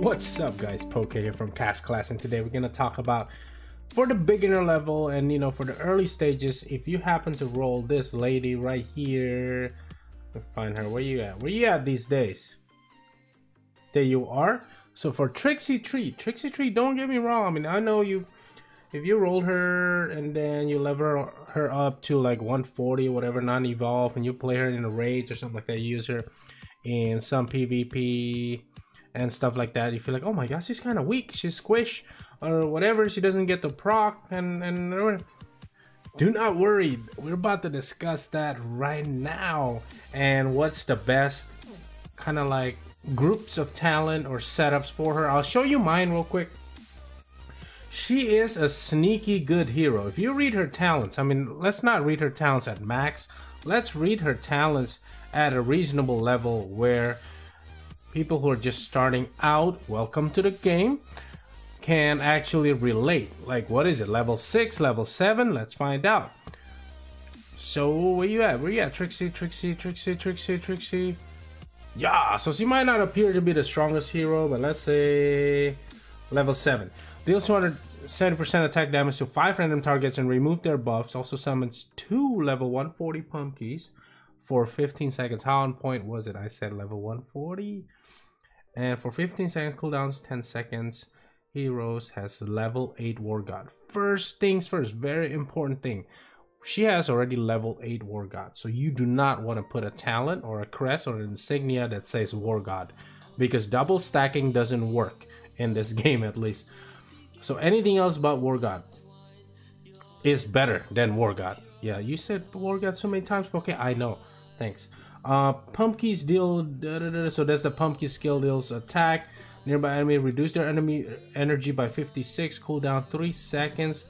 What's up guys, Poke here from Cast Class, and today we're going to talk about for the beginner level and for the early stages, if you happen to roll this lady right here. Let's find her. Where you at these days? There you are. So for Trixie Tree, don't get me wrong, I mean, I know you, if you roll her and then you level her up to like 140 or whatever, non-evolve, and you play her in a rage or something like that, you use her in some PvP and stuff like that, you feel like, oh my gosh, she's kind of weak, she's squish or whatever, she doesn't get the proc, and do not worry, we're about to discuss that right now, and what's the best kind of like groups of talent or setups for her. I'll show you mine real quick. She is a sneaky good hero. If you read her talents, I mean, let's not read her talents at max, let's read her talents at a reasonable level where people who are just starting out, welcome to the game, can actually relate. Like, what is it, level 6, level 7? Let's find out. So where you at? Trixie. Yeah, so she might not appear to be the strongest hero, but let's say level 7. Deals 270% attack damage to 5 random targets and remove their buffs. Also summons 2 level 140 pumpkins for 15 seconds. How on point was it? I said level 140. And for 15 second cooldowns, 10 seconds. Heroes has level 8 War God. First things first, very important thing. She has already level 8 War God. So you do not want to put a talent or a crest or an insignia that says War God, because double stacking doesn't work in this game, at least. So anything else but War God is better than War God. Yeah, you said War God so many times. Okay, I know. Thanks. Pumpkins deal so that's the pumpkin skill, deals attack nearby enemy, reduce their enemy energy by 56, cooldown 3 seconds.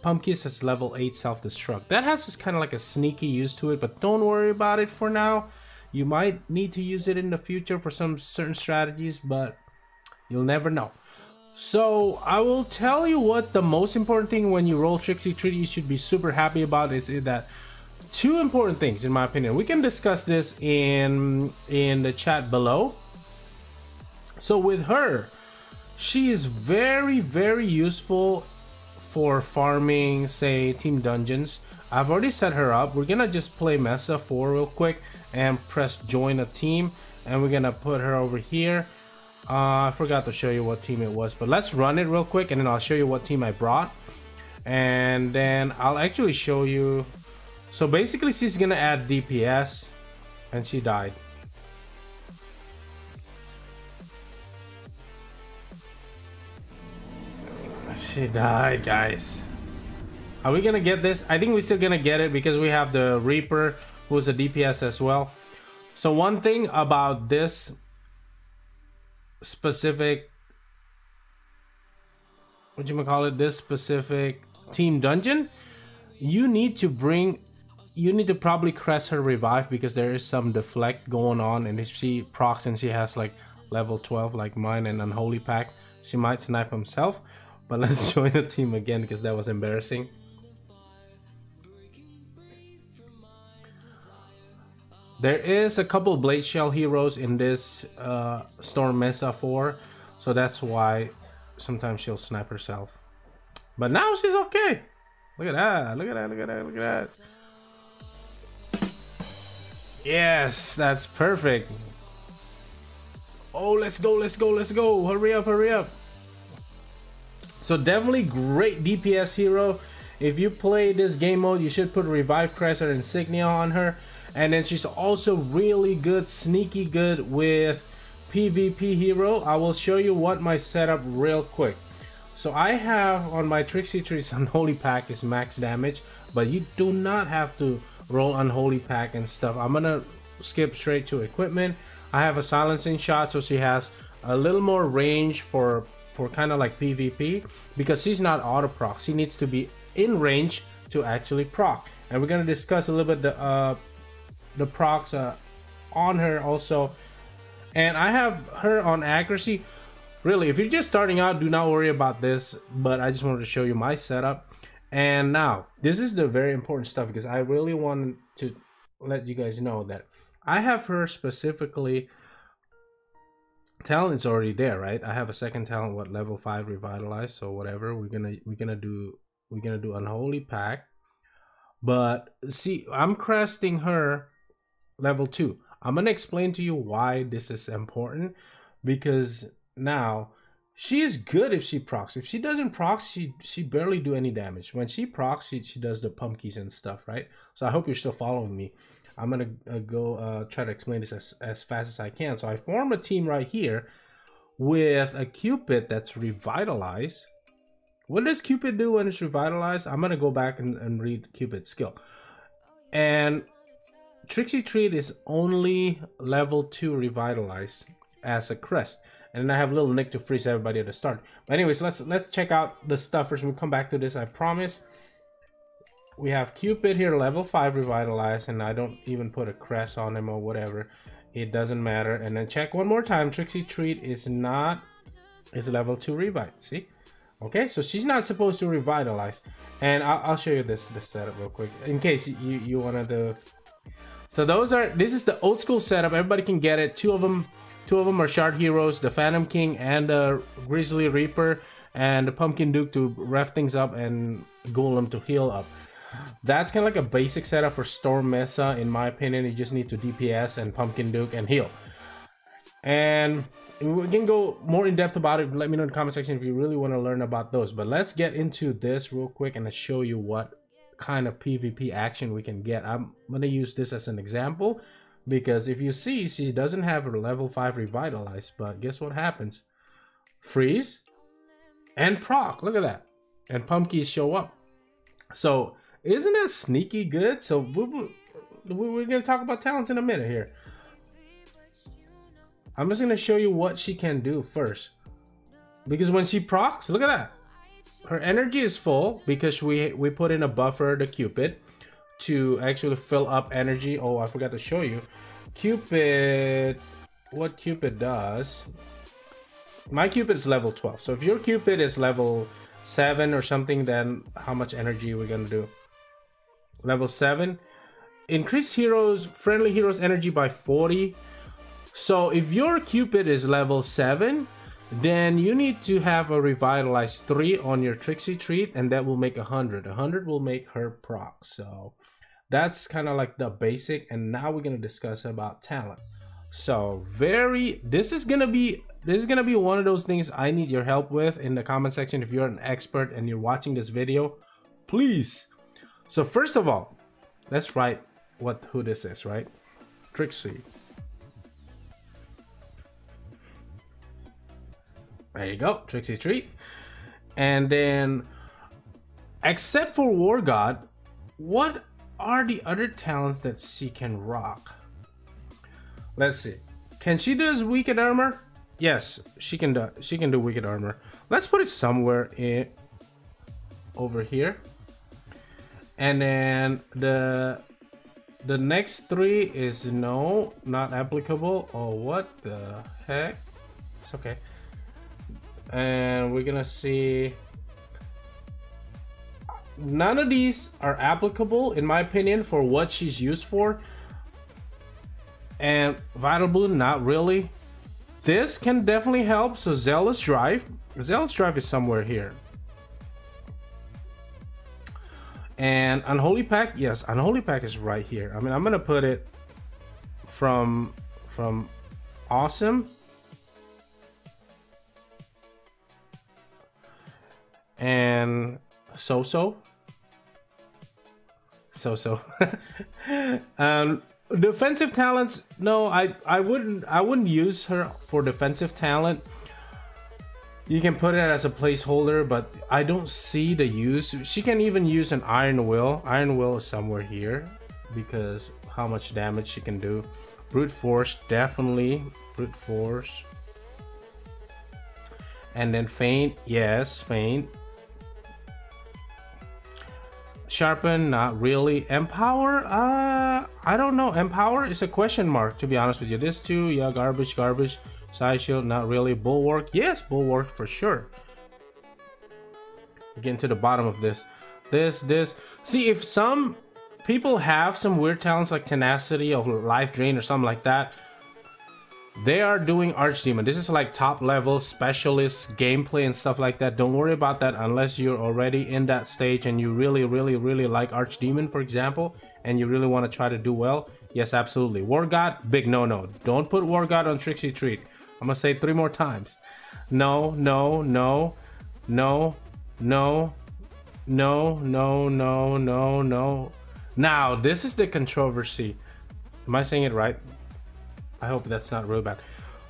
Pumpkins has level 8 self-destruct. That has this kind of like a sneaky use to it, but don't worry about it for now. You might need to use it in the future for some certain strategies, but you'll never know. So I will tell you what the most important thing when you roll Trixie Tree you should be super happy about is that two important things, in my opinion. We can discuss this in the chat below. So with her, she is very useful for farming, say, team dungeons. I've already set her up. We're gonna just play Mesa 4 real quick and press join a team, and we're gonna put her over here. I forgot to show you what team it was, but let's run it real quick and then I'll show you what team I brought, and then I'll actually show you. So basically she's gonna add DPS, and she died. She died, guys. Are we gonna get this? I think we're still gonna get it because we have the Reaper, who's a DPS as well. So one thing about this specific, this specific team dungeon, you need to probably crest her revive, because there is some deflect going on, and if she procs and she has like level 12 like mine and Unholy Pack, she might snipe himself. But let's join the team again because that was embarrassing. There is a couple Blade Shell heroes in this Storm Mesa 4, so that's why sometimes she'll snipe herself. But now she's okay. Look at that, look at that, look at that, look at that. Yes, that's perfect. Oh, let's go, let's go, let's go. Hurry up, hurry up. So definitely great DPS hero. If you play this game mode, you should put Revive Crest or Insignia on her. And then she's also really good, sneaky good with PvP hero. I will show you what my setup real quick. So I have on my Trixie Tree's Unholy Pack is max damage, but you do not have to roll Unholy Pack and stuff. I'm gonna skip straight to equipment. I have a silencing shot, so she has a little more range for kind of like PvP, because she's not auto proc. She needs to be in range to actually proc, and we're gonna discuss a little bit the procs on her also. And I have her on accuracy. Really, if you're just starting out, do not worry about this, but I just wanted to show you my setup. And now this is the very important stuff, because I really wanted to let you guys know that I have her specifically talent is already there, right? I have a second talent, what, level 5 Revitalize, so whatever. We're gonna do Unholy Pact. But see, I'm cresting her level 2. I'm gonna explain to you why this is important, because now she is good if she procs. If she doesn't proc, she barely do any damage. When she procs, she does the pumpkins and stuff, right? So I hope you're still following me. I'm gonna go try to explain this as fast as I can. So I form a team right here with a Cupid that's Revitalize. What does Cupid do when it's Revitalized? I'm gonna go back and read Cupid's skill. And Trixie Treat is only level 2 Revitalize as a crest. And then I have Little Nick to freeze everybody at the start. But anyways, let's check out the stuff first. We'll come back to this, I promise. We have Cupid here, level 5 Revitalize, and I don't even put a crest on him or whatever. It doesn't matter. And then check one more time. Trixie Treat is level 2 Revive. See? Okay, so she's not supposed to Revitalize. And I'll show you this setup real quick in case you wanted to. So this is the old school setup. Everybody can get it. Two of them are shard heroes, the Phantom King and the Grizzly Reaper, and the Pumpkin Duke to rev things up and Golem to heal up. That's kind of like a basic setup for Storm Mesa, in my opinion. You just need to DPS and Pumpkin Duke and heal. And we can go more in depth about it. Let me know in the comment section if you really want to learn about those. But let's get into this real quick and I'll show you what kind of PvP action we can get. I'm going to use this as an example because if you see, she doesn't have her level 5 Revitalize. But guess what happens? Freeze and proc. Look at that. And pumpkins show up. So isn't that sneaky good? So we're going to talk about talents in a minute here. I'm just going to show you what she can do first. Because when she procs, look at that. Her energy is full because we put in a buffer, the Cupid, to actually fill up energy. Oh, I forgot to show you. Cupid, what Cupid does. My Cupid is level 12. So if your Cupid is level 7 or something, then how much energy are we going to do? Level 7. Increase friendly heroes energy by 40. So if your Cupid is level 7, then you need to have a Revitalize 3 on your Trixie Treat, and that will make 100. 100 will make her proc. So that's kind of like the basic, and now we're going to discuss about talent. So this is gonna be one of those things I need your help with in the comment section. If you're an expert and you're watching this video, please. So first of all, let's write who this is, right? Trixie. There you go, Trixie Treat. And then, except for War God, what are the other talents that she can rock? Let's see. Can she do Wicked Armor? Yes, she can do Wicked Armor. Let's put it somewhere over here. And then the next 3 is no, not applicable. Oh, what the heck? It's okay. And we're gonna see, none of these are applicable in my opinion for what she's used for. And Vital Boon, not really. This can definitely help. So Zealous Drive is somewhere here. And Unholy Pact, yes, Unholy Pact is right here. I mean, I'm gonna put it from Awesome and so-so. Defensive talents, no, I wouldn't use her for defensive talent. You can put it as a placeholder, but I don't see the use. She can even use an Iron Will. Iron Will is somewhere here because how much damage she can do. Brute Force, definitely Brute Force. And then Feint, yes, Feint. Sharpen, not really. Empower, I don't know. Empower is a question mark, to be honest with you. This too, yeah, garbage. Side shield, not really. Bulwark, yes, Bulwark for sure. Getting to the bottom of this. See, if some people have some weird talents like tenacity or life drain or something like that, They are doing Archdemon. This is like top level specialist gameplay and stuff like that. Don't worry about that unless you're already in that stage and you really like Archdemon, for example, and you really want to try to do well. Yes, absolutely. War God, big no. Don't put War God on Trixie Treat. I'm gonna say it 3 more times. No. Now, this is the controversy. Am I saying it right? I hope that's not really bad.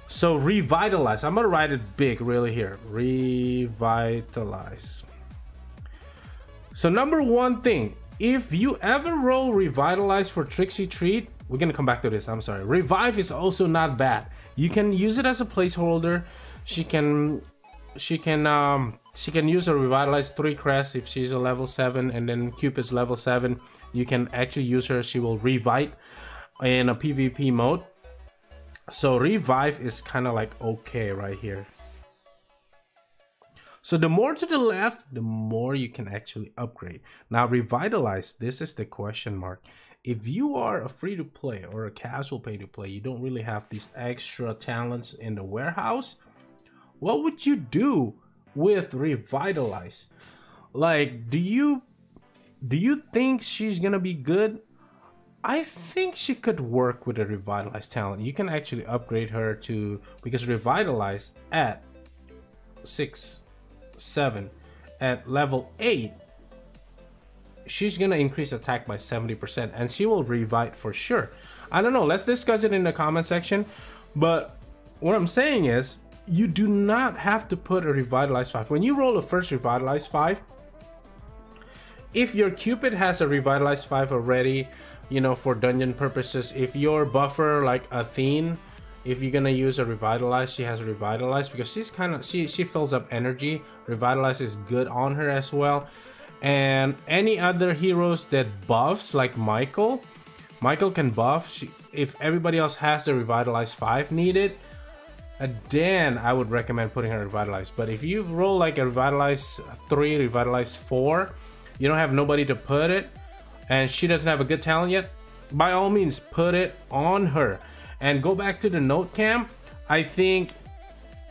So Revitalize. I'm gonna write it big really here. Revitalize. So number 1 thing, if you ever roll Revitalize for Trixie Treat, we're gonna come back to this, I'm sorry. Revive is also not bad. You can use it as a placeholder. She can use a Revitalize 3 crest if she's a level 7 and then Cupid's level 7. You can actually use her. She will revite in a PvP mode. So Revive is kind of like okay right here. So the more to the left, the more you can actually upgrade. Now Revitalize, this is the question mark. If you are a free-to-play or a casual pay-to-play, you don't really have these extra talents in the warehouse, what would you do with Revitalize? Like, do you think she's gonna be good? I think she could work with a Revitalize talent. You can actually upgrade her to, because Revitalize at 6, 7, at level 8, she's gonna increase attack by 70% and she will revive for sure. I don't know, let's discuss it in the comment section. But what I'm saying is, you do not have to put a Revitalize 5. When you roll a first Revitalize 5, if your Cupid has a Revitalize 5 already, you know, for dungeon purposes, if your buffer like Athene, if you're gonna use a Revitalize, she has a Revitalize because she's kind of, she fills up energy. Revitalize is good on her as well. And any other heroes that buffs, like Michael can buff. If everybody else has the Revitalize 5 needed, then I would recommend putting her Revitalize. But if you roll like a Revitalize 3, Revitalize 4, you don't have nobody to put it, and she doesn't have a good talent yet, by all means put it on her. And go back to the note cam. I think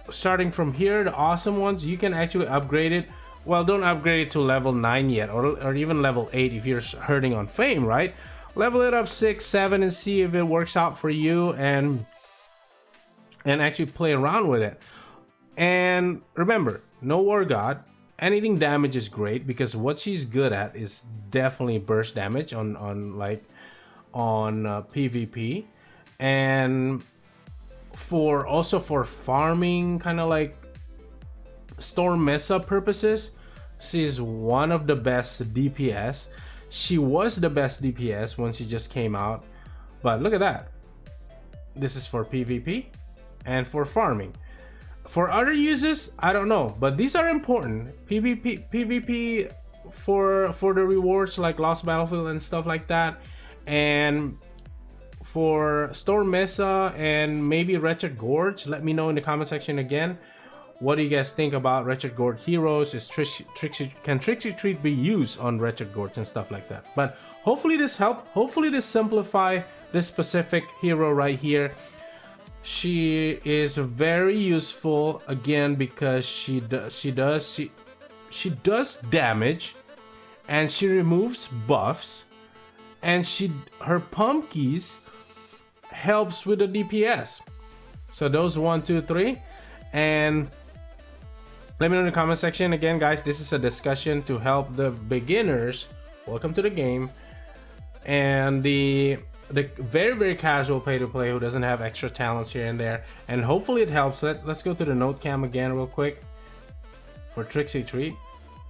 starting from here, the awesome ones, you can actually upgrade it. Well, don't upgrade it to level 9 yet, or even level 8 if you're hurting on fame, right? Level it up 6, 7 and see if it works out for you, and actually play around with it. And remember, no War God. Anything damage is great because what she's good at is definitely burst damage on PvP, and also for farming, kind of like Storm Mesa purposes, she's one of the best DPS. She was the best DPS when she just came out, but look at that. This is for PvP and for farming. For other uses, I don't know, but these are important. PvP for the rewards like Lost Battlefield and stuff like that, and for Storm Mesa and maybe Wretched Gorge. Let me know in the comment section again. What do you guys think about Wretched Gorge heroes? Can Trixie Treat be used on Wretched Gorge and stuff like that? But hopefully this helped. Hopefully this simplify this specific hero right here. She is very useful again because she does damage, and she removes buffs, and her pumpkins helps with the DPS. So those 1, 2, 3, and let me know in the comment section again, guys. This is a discussion to help the beginners. Welcome to the game, and the very casual pay-to-play who doesn't have extra talents here and there, and hopefully it helps. Let's go to the note cam again real quick for Trixie Treat.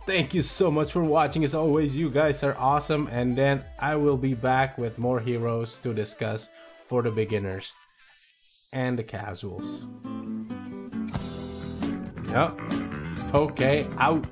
Thank you so much for watching. As always, you guys are awesome, and then I will be back with more heroes to discuss for the beginners and the casuals. Yep. Okay, out.